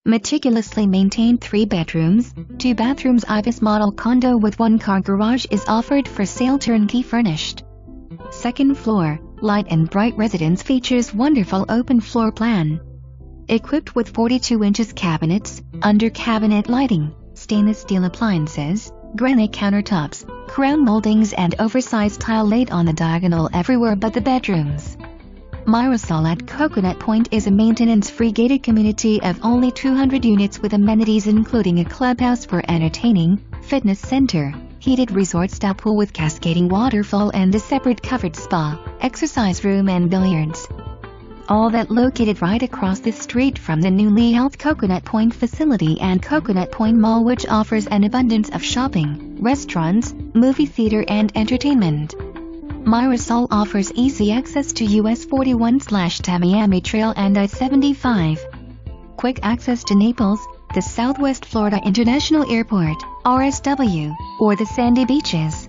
Meticulously maintained 3 bedrooms, 2 bathrooms Ibis model condo with 1-car garage is offered for sale, turnkey furnished. Second floor, light and bright residence features wonderful open floor plan. Equipped with 42 inches cabinets, under cabinet lighting, stainless steel appliances, granite countertops, crown moldings and oversized tile laid on the diagonal everywhere but the bedrooms. Mirasol at Coconut Point is a maintenance-free gated community of only 200 units with amenities including a clubhouse for entertaining, fitness center, heated resort-style pool with cascading waterfall and a separate covered spa, exercise room and billiards. All that located right across the street from the newly built Coconut Point facility and Coconut Point Mall, which offers an abundance of shopping, restaurants, movie theater and entertainment. Mirasol offers easy access to US 41/Tamiami Trl and I-75. Quick access to Naples, the Southwest Florida International Airport, RSW, or the sandy beaches.